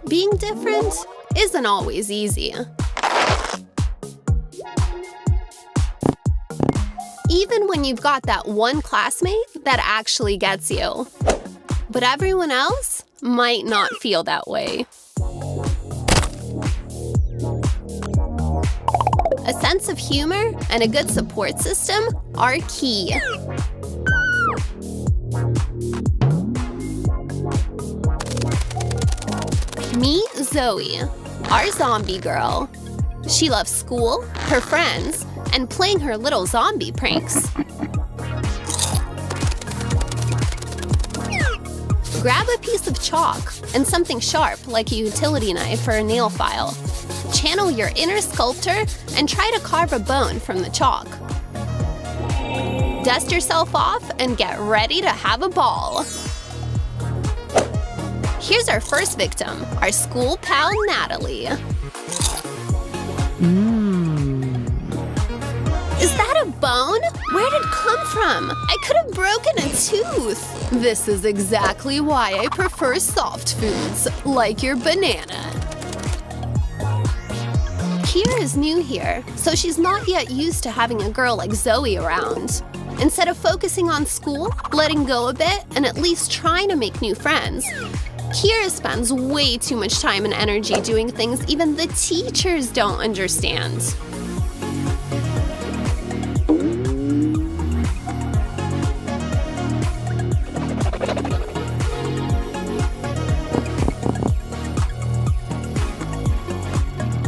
Being different isn't always easy. Even when you've got that one classmate that actually gets you. But everyone else might not feel that way. A sense of humor and a good support system are key. Meet Zoe, our zombie girl. She loves school, her friends, and playing her little zombie pranks. Grab a piece of chalk and something sharp like a utility knife or a nail file. Channel your inner sculptor and try to carve a bone from the chalk. Dust yourself off and get ready to have a ball. Here's our first victim, our school pal Natalie. Is that a bone? Where did it come from? I could have broken a tooth. This is exactly why I prefer soft foods, like your banana. Kira is new here, so she's not yet used to having a girl like Zoe around. Instead of focusing on school, letting go a bit, and at least trying to make new friends, Kira spends way too much time and energy doing things even the teachers don't understand.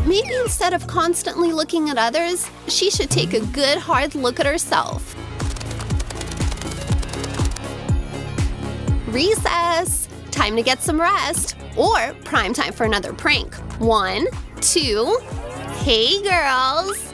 Maybe instead of constantly looking at others, she should take a good hard look at herself. Recess! Time to get some rest. Or prime time for another prank. 1, 2, hey girls!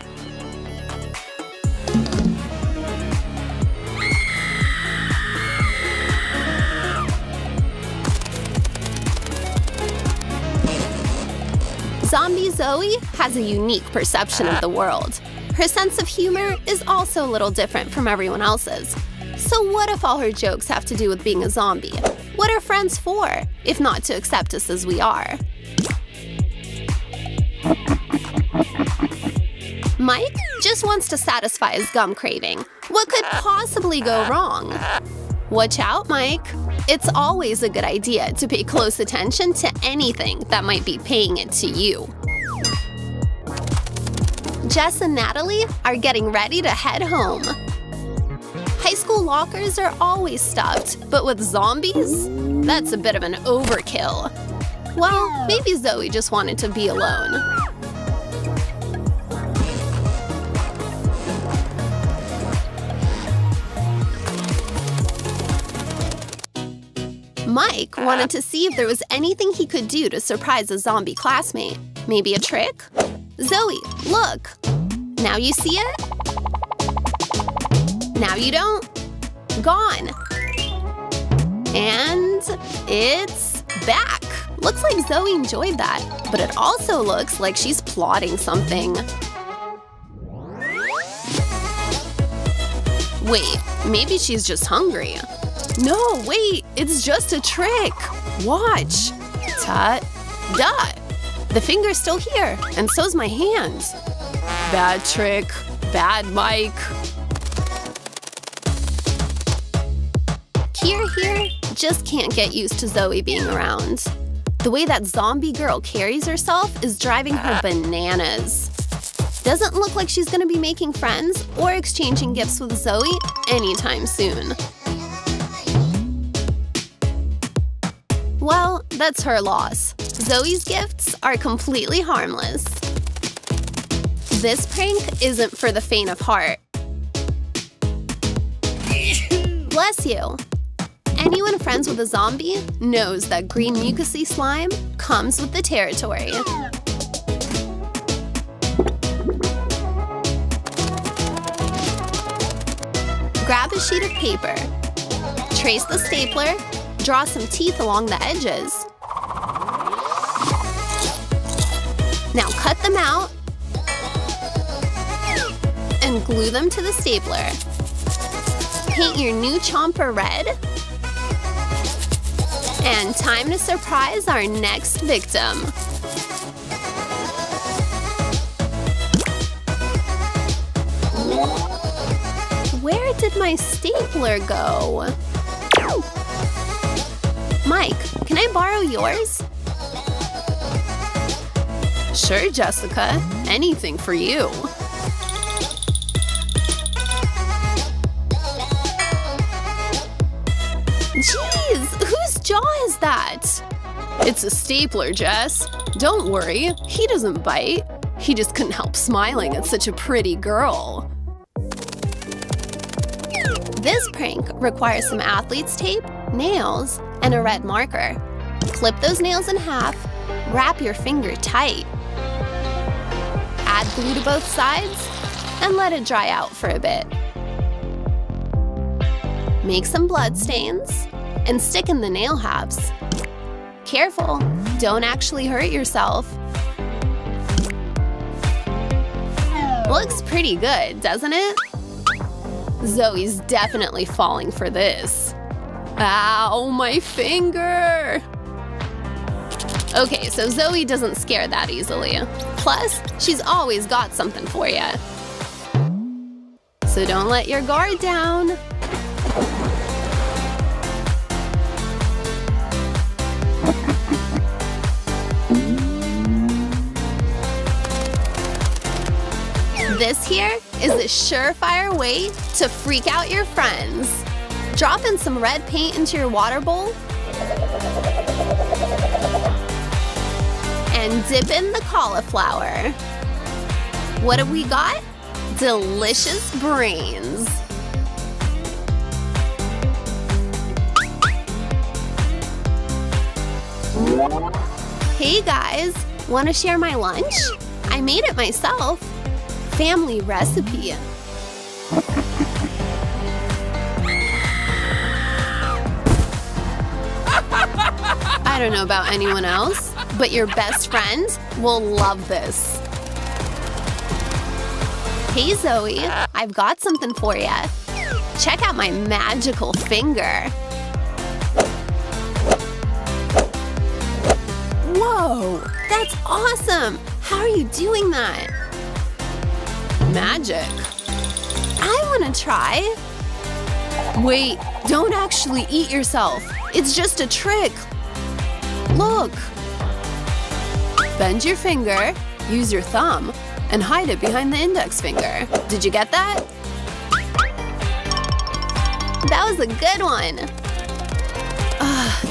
Zombie Zoe has a unique perception of the world. Her sense of humor is also a little different from everyone else's. So what if all her jokes have to do with being a zombie? What are friends for, if not to accept us as we are? Mike just wants to satisfy his gum craving. What could possibly go wrong? Watch out, Mike. It's always a good idea to pay close attention to anything that might be paying it to you. Jess and Natalie are getting ready to head home. High school lockers are always stuffed, but with zombies? That's a bit of an overkill. Well, maybe Zoe just wanted to be alone. Mike wanted to see if there was anything he could do to surprise a zombie classmate. Maybe a trick? Zoe, look! Now you see it? Now you don't? Gone. And it's back. Looks like Zoe enjoyed that, but it also looks like she's plotting something. Wait, maybe she's just hungry. No, wait, it's just a trick. Watch. Ta-da. The finger's still here, and so's my hand. Bad trick. Bad Mike. Kira here just can't get used to Zoe being around. The way that zombie girl carries herself is driving her bananas. Doesn't look like she's gonna be making friends or exchanging gifts with Zoe anytime soon. Well, that's her loss. Zoe's gifts are completely harmless. This prank isn't for the faint of heart. Bless you. Anyone friends with a zombie knows that green mucousy slime comes with the territory. Grab a sheet of paper. Trace the stapler. Draw some teeth along the edges. Now cut them out and glue them to the stapler. Paint your new chomper red And time to surprise our next victim. Where did my stapler go? Mike, can I borrow yours? Sure, Jessica. Anything for you. Jeez, whose jaw is that? It's a stapler, Jess. Don't worry, he doesn't bite. He just couldn't help smiling at such a pretty girl. This prank requires some athlete's tape, nails, and a red marker. Clip those nails in half, wrap your finger tight. Add glue to both sides, and let it dry out for a bit. Make some blood stains, and stick in the nail halves. Careful, don't actually hurt yourself. Looks pretty good, doesn't it? Zoe's definitely falling for this. Ow, my finger! Okay, so Zoe doesn't scare that easily. Plus, she's always got something for you. So don't let your guard down. This here is a surefire way to freak out your friends. Drop in some red paint into your water bowl and dip in the cauliflower. What have we got? Delicious brains. Hey guys, want to share my lunch? I made it myself. Family recipe. I don't know about anyone else, but your best friend will love this. Hey Zoe, I've got something for you. Check out my magical finger. Whoa, that's awesome! How are you doing that? Magic. I want to try. Wait, don't actually eat yourself. It's just a trick. Look. Bend your finger, use your thumb, and hide it behind the index finger. Did you get that? That was a good one.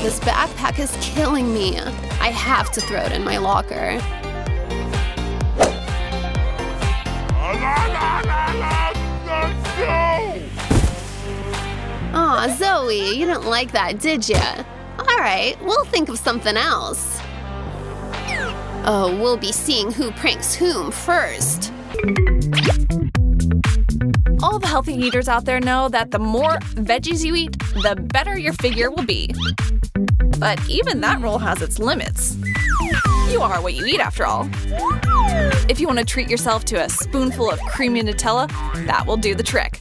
This backpack is killing me. I have to throw it in my locker. Aw, Zoe, you didn't like that, did ya? Alright, we'll think of something else. Oh, we'll be seeing who pranks whom first. All the healthy eaters out there know that the more veggies you eat, the better your figure will be. But even that rule has its limits. You are what you eat, after all. If you want to treat yourself to a spoonful of creamy Nutella, that will do the trick.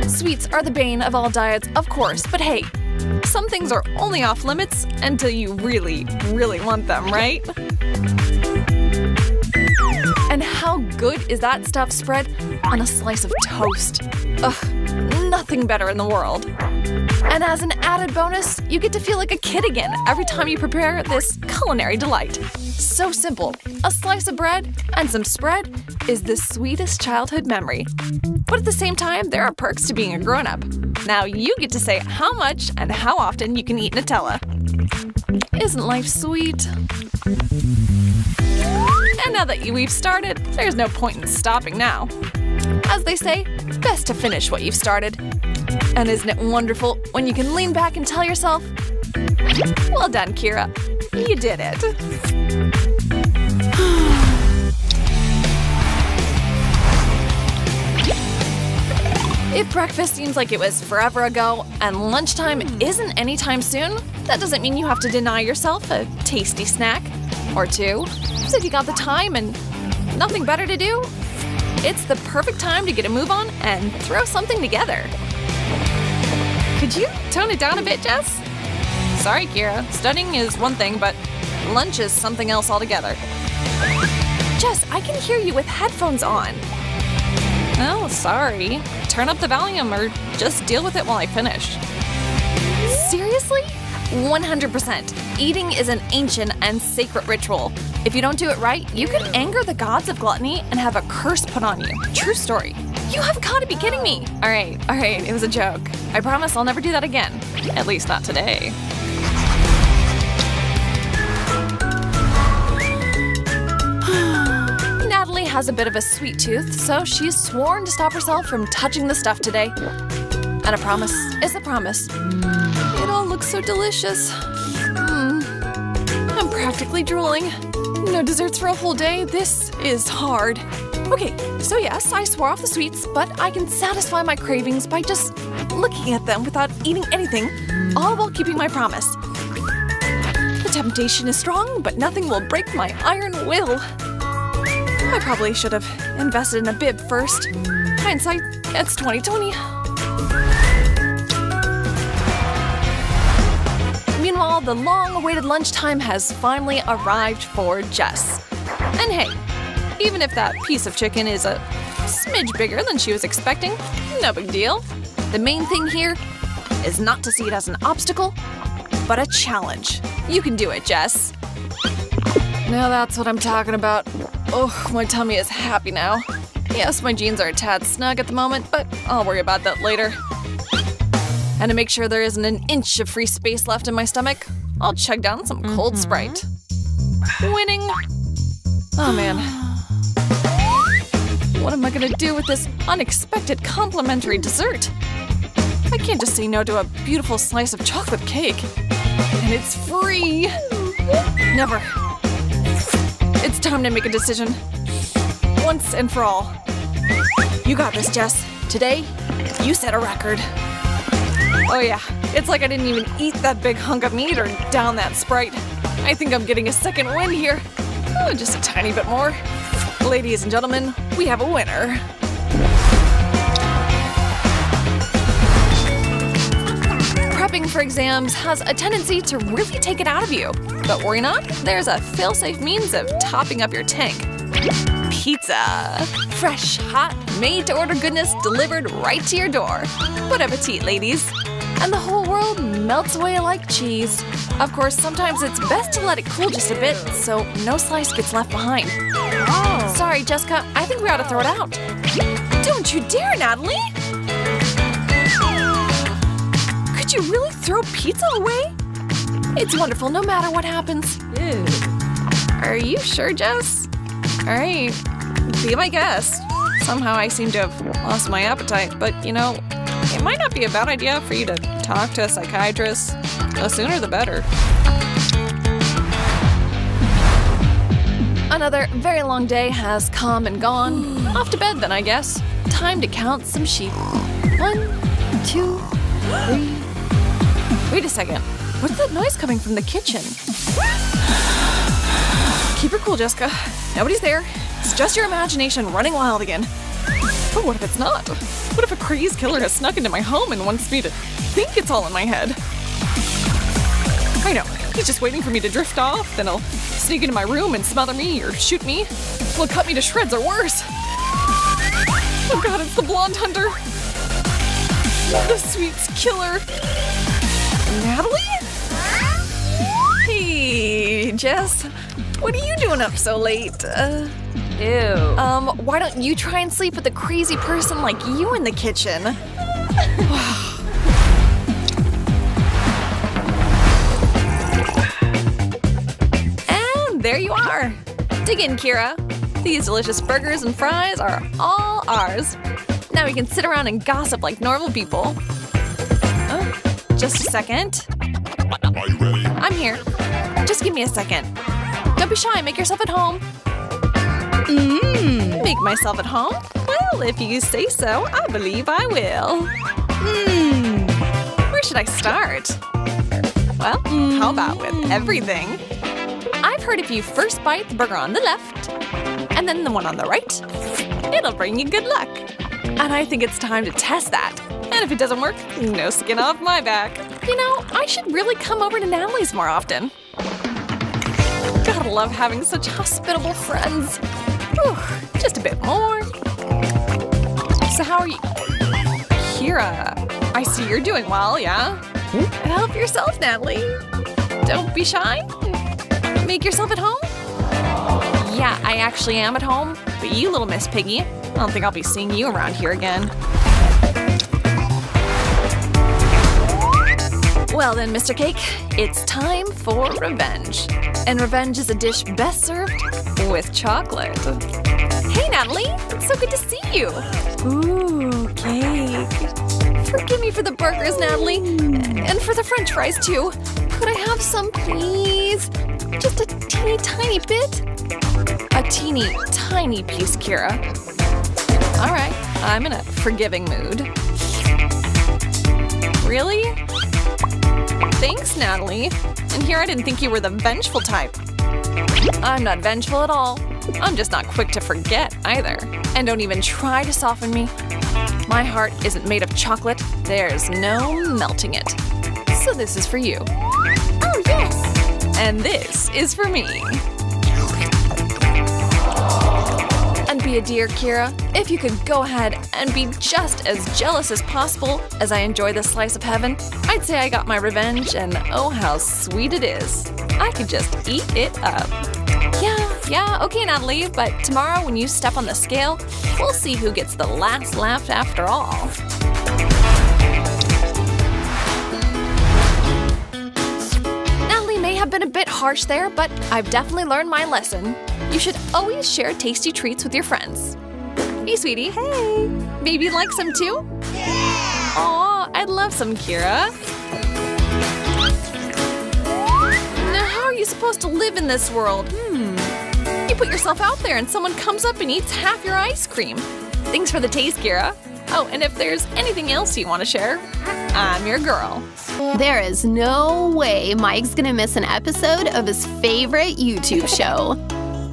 Sweets are the bane of all diets, of course, but hey, some things are only off limits until you really, really want them, right? And how good is that stuffed spread on a slice of toast? Ugh, nothing better in the world. And as an added bonus, you get to feel like a kid again every time you prepare this culinary delight. So simple. A slice of bread and some spread is the sweetest childhood memory. But at the same time, there are perks to being a grown-up. Now you get to say how much and how often you can eat Nutella. Isn't life sweet? And now that we've started, there's no point in stopping now. As they say, best to finish what you've started. And isn't it wonderful when you can lean back and tell yourself, well done, Kira. You did it. If breakfast seems like it was forever ago and lunchtime isn't anytime soon, that doesn't mean you have to deny yourself a tasty snack or two. So if you got the time and nothing better to do, it's the perfect time to get a move on and throw something together. Could you tone it down a bit, Jess? Sorry, Kira. Studying is one thing, but lunch is something else altogether. Jess, I can hear you with headphones on. Oh, sorry. Turn up the volume or just deal with it while I finish. Seriously? 100%. Eating is an ancient and sacred ritual. If you don't do it right, you can anger the gods of gluttony and have a curse put on you. True story. You have got to be kidding me. All right, it was a joke. I promise I'll never do that again. At least not today. Natalie has a bit of a sweet tooth, so she's sworn to stop herself from touching the stuff today. And a promise is a promise. It all looks so delicious. I'm practically drooling. No desserts for a whole day. This is hard. Okay, so yes, I swore off the sweets, but I can satisfy my cravings by just looking at them without eating anything, all while keeping my promise. The temptation is strong, but nothing will break my iron will. I probably should have invested in a bib first. Hindsight, it's 2020. Meanwhile, the long-awaited lunchtime has finally arrived for Jess. And hey, even if that piece of chicken is a smidge bigger than she was expecting, no big deal. The main thing here is not to see it as an obstacle, but a challenge. You can do it, Jess. Now that's what I'm talking about. Oh, my tummy is happy now. Yes, my jeans are a tad snug at the moment, but I'll worry about that later. And to make sure there isn't an inch of free space left in my stomach, I'll chug down some cold Sprite. Winning! Oh man. What am I gonna do with this unexpected complimentary dessert? I can't just say no to a beautiful slice of chocolate cake. And it's free! Never. It's time to make a decision. Once and for all. You got this, Jess. Today, you set a record. Oh yeah, it's like I didn't even eat that big hunk of meat or down that Sprite. I think I'm getting a second win here. Oh, just a tiny bit more. Ladies and gentlemen, we have a winner. Prepping for exams has a tendency to really take it out of you. But worry not, there's a fail-safe means of topping up your tank. Pizza. Fresh, hot, made-to-order goodness delivered right to your door. Bon appetit, ladies. And the whole world melts away like cheese. Of course, sometimes it's best to let it cool just a bit so no slice gets left behind. Oh. Sorry, Jessica, I think we ought to throw it out. Don't you dare, Natalie! Could you really throw pizza away? It's wonderful no matter what happens. Ew. Are you sure, Jess? All right, be my guest. Somehow I seem to have lost my appetite, but you know, it might not be a bad idea for you to talk to a psychiatrist. The sooner the better. Another very long day has come and gone. Off to bed then, I guess. Time to count some sheep. 1, 2, 3. Wait a second. What's that noise coming from the kitchen? Keep her cool, Jessica. Nobody's there. It's just your imagination running wild again. But what if it's not? What if a crazed killer has snuck into my home and wants me to think it's all in my head? I know. He's just waiting for me to drift off, then he'll sneak into my room and smother me or shoot me. He'll cut me to shreds or worse. Oh god, it's the blonde hunter. The sweets killer. Natalie? Hey, Jess. What are you doing up so late? Ew. Why don't you try and sleep with a crazy person like you in the kitchen? And there you are. Dig in, Kira. These delicious burgers and fries are all ours. Now we can sit around and gossip like normal people. Oh, just a second. Are you ready? I'm here. Just give me a second. Don't be shy, make yourself at home. Make myself at home? Well, if you say so, I believe I will. Where should I start? Well, how about with everything? I've heard if you first bite the burger on the left, and then the one on the right, it'll bring you good luck. And I think it's time to test that. And if it doesn't work, no skin off my back. You know, I should really come over to Natalie's more often. Gotta love having such hospitable friends. Whew, just a bit more. So how are you? Kira, I see you're doing well, yeah? Help yourself, Natalie. Don't be shy. Make yourself at home. Yeah, I actually am at home, but you little Miss Piggy, I don't think I'll be seeing you around here again. Well then, Mr. Cake, it's time for revenge. And revenge is a dish best served with chocolate. Hey, Natalie, it's so good to see you. Ooh, cake. Forgive me for the burgers, Natalie, and for the french fries, too. Could I have some, please? Just a teeny tiny bit? A teeny tiny piece, Kira. All right, I'm in a forgiving mood. Really? Thanks, Natalie. And here I didn't think you were the vengeful type. I'm not vengeful at all. I'm just not quick to forget either. And don't even try to soften me. My heart isn't made of chocolate. There's no melting it. So this is for you. Oh, yes! And this is for me. And be a dear, Kira. If you could go ahead and be just as jealous as possible as I enjoy this slice of heaven, I'd say I got my revenge, and oh, how sweet it is. I could just eat it up. Yeah, okay, Natalie, but tomorrow when you step on the scale, we'll see who gets the last laugh after all. Natalie may have been a bit harsh there, but I've definitely learned my lesson. You should always share tasty treats with your friends. Hey, sweetie. Hey. Maybe you'd like some too? Yeah! Aw, I'd love some, Kira. Now, how are you supposed to live in this world? You put yourself out there and someone comes up and eats half your ice cream. Thanks for the taste, Kira. Oh, and if there's anything else you want to share, I'm your girl. There is no way Mike's gonna miss an episode of his favorite YouTube show.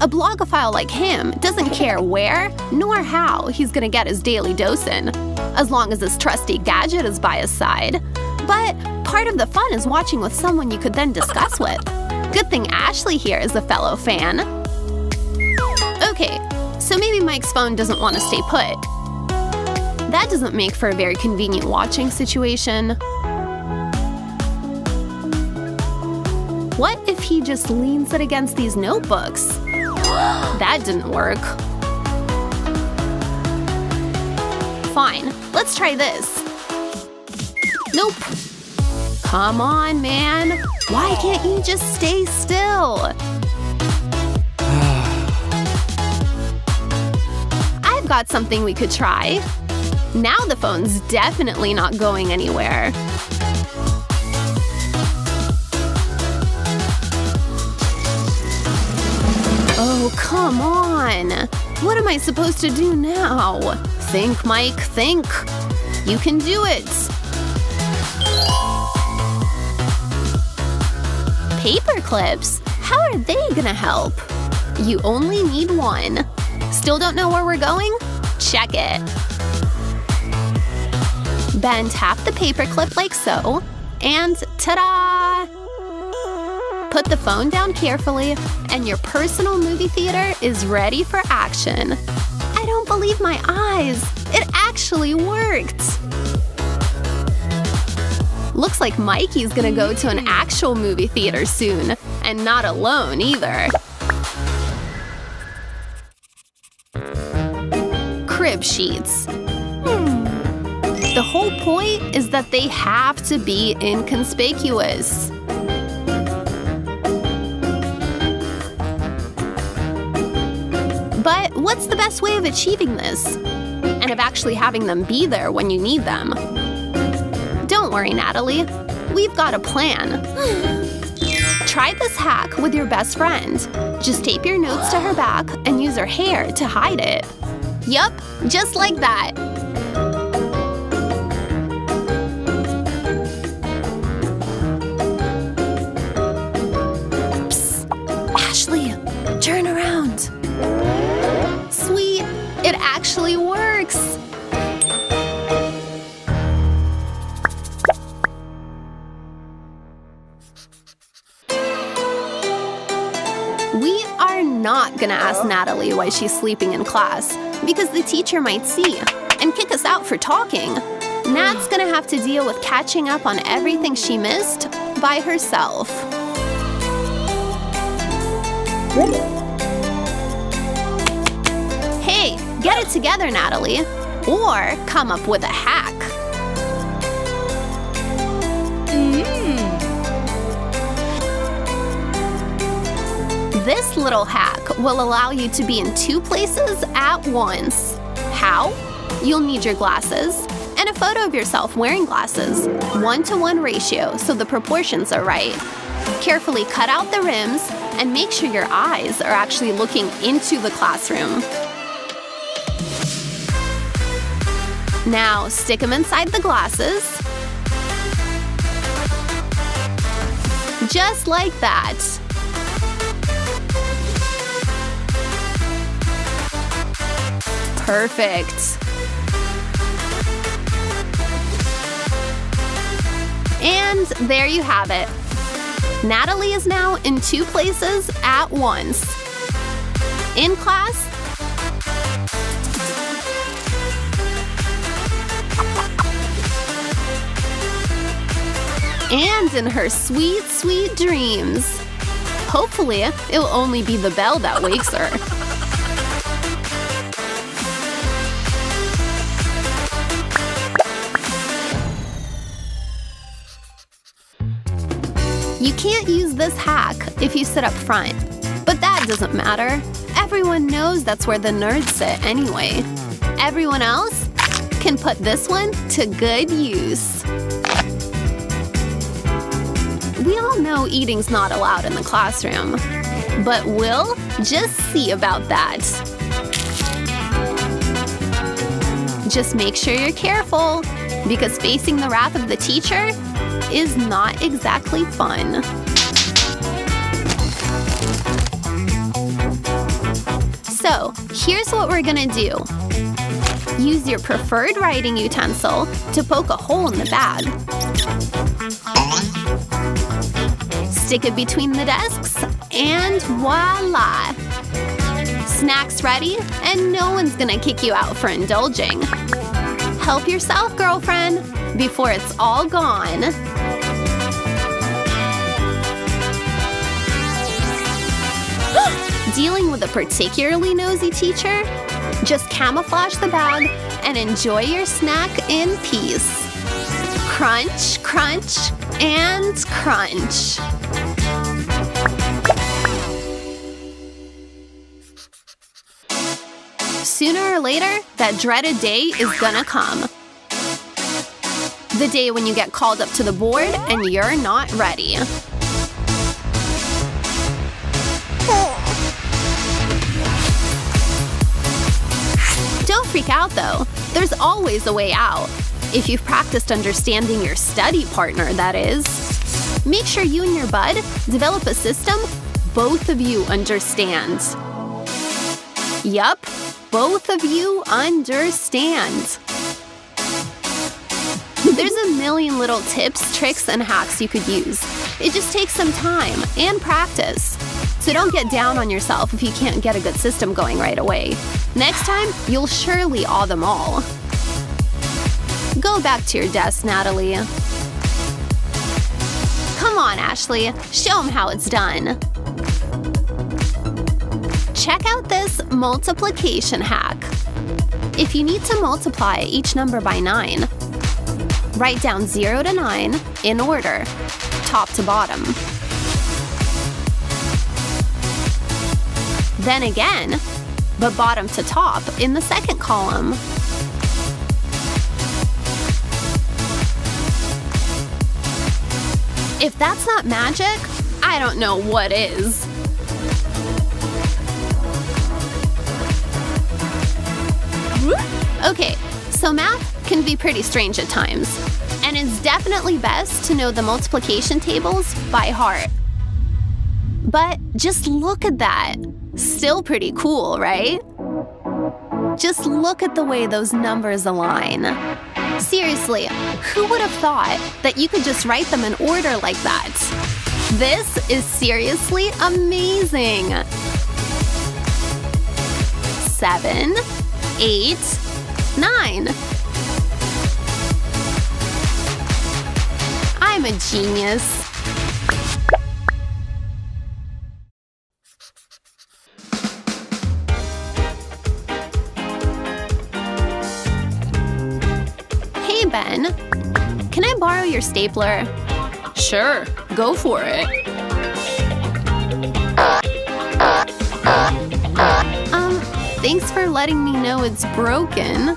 A blogophile like him doesn't care where nor how he's gonna get his daily dose in, as long as his trusty gadget is by his side. But part of the fun is watching with someone you could then discuss with. Good thing Ashley here is a fellow fan. Okay, so maybe Mike's phone doesn't want to stay put. That doesn't make for a very convenient watching situation. What if he just leans it against these notebooks? That didn't work. Fine, let's try this. Nope. Come on, man. Why can't you just stay still? I've got something we could try. Now the phone's definitely not going anywhere. Oh, come on. What am I supposed to do now? Think, Mike, think. You can do it. Paper clips? How are they gonna help? You only need one. Still don't know where we're going? Check it. Bend half the paper clip like so, and ta-da! Put the phone down carefully, and your personal movie theater is ready for action. I don't believe my eyes. It actually worked. Looks like Mikey's gonna go to an actual movie theater soon, and not alone either. Crib sheets. The whole point is that they have to be inconspicuous. But what's the best way of achieving this? And of actually having them be there when you need them? Don't worry, Natalie. We've got a plan. Try this hack with your best friend. Just tape your notes to her back and use her hair to hide it. Yup, just like that. Psst. Ashley, turn around. Sweet, it actually works. We are not gonna ask Natalie why she's sleeping in class, because the teacher might see and kick us out for talking. Nat's gonna have to deal with catching up on everything she missed by herself. Hey, get it together, Natalie. Or come up with a hack. This little hack will allow you to be in 2 places at once. How? You'll need your glasses and a photo of yourself wearing glasses, 1-to-1 ratio so the proportions are right. Carefully cut out the rims and make sure your eyes are actually looking into the classroom. Now stick them inside the glasses. Just like that. Perfect. And there you have it. Natalie is now in 2 places at once. In class, and in her sweet, sweet dreams. Hopefully, it'll only be the bell that wakes her. You can't use this hack if you sit up front, but that doesn't matter. Everyone knows that's where the nerds sit anyway. Everyone else can put this one to good use. We all know eating's not allowed in the classroom, but we'll just see about that. Just make sure you're careful, because facing the wrath of the teacher is not exactly fun. So, here's what we're gonna do. Use your preferred writing utensil to poke a hole in the bag. Stick it between the desks, and voila! Snacks ready, and no one's gonna kick you out for indulging. Help yourself, girlfriend, before it's all gone. Dealing with a particularly nosy teacher? Just camouflage the bag and enjoy your snack in peace. Crunch, crunch, and crunch. Sooner or later, that dreaded day is gonna come. The day when you get called up to the board and you're not ready. Don't freak out though, there's always a way out. If you've practiced understanding your study partner, that is. Make sure you and your bud develop a system both of you understand. Yup, both of you understand. There's a million little tips, tricks, and hacks you could use. It just takes some time and practice. So don't get down on yourself if you can't get a good system going right away. Next time, you'll surely awe them all. Go back to your desk, Natalie. Come on, Ashley. Show them how it's done. Check out this multiplication hack. If you need to multiply each number by 9, write down 0 to 9 in order, top to bottom. Then again, but bottom to top in the second column. If that's not magic, I don't know what is. Okay, so math can be pretty strange at times, and it's definitely best to know the multiplication tables by heart. But just look at that. Still pretty cool, right? Just look at the way those numbers align. Seriously, who would have thought that you could just write them in order like that? This is seriously amazing! 7, 8, 9. I'm a genius. Hey, Ben. Can I borrow your stapler? Sure, go for it. Thanks for letting me know it's broken.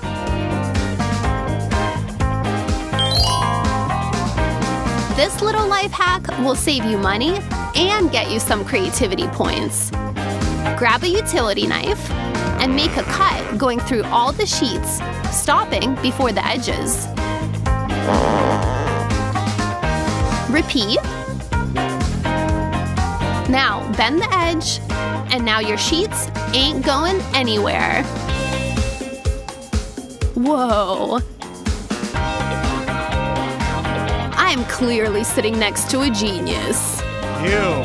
This little life hack will save you money and get you some creativity points. Grab a utility knife and make a cut going through all the sheets, stopping before the edges. Repeat. Now bend the edge, and now your sheets ain't going anywhere. Whoa! I'm clearly sitting next to a genius. Ew.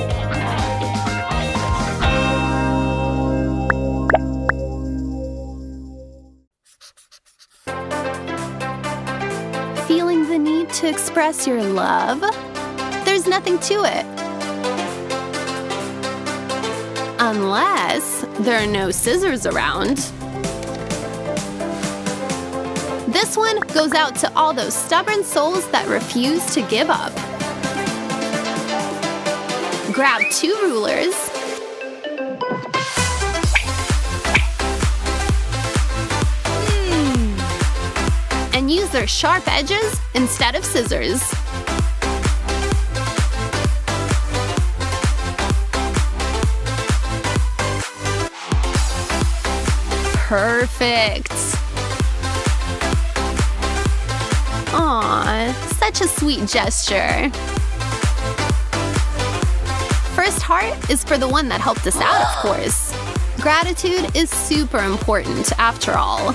Feeling the need to express your love? There's nothing to it. Unless there are no scissors around. This one goes out to all those stubborn souls that refuse to give up. Grab 2 rulers. And use their sharp edges instead of scissors. Perfect. Aw, such a sweet gesture. First heart is for the one that helped us out, of course. Gratitude is super important, after all.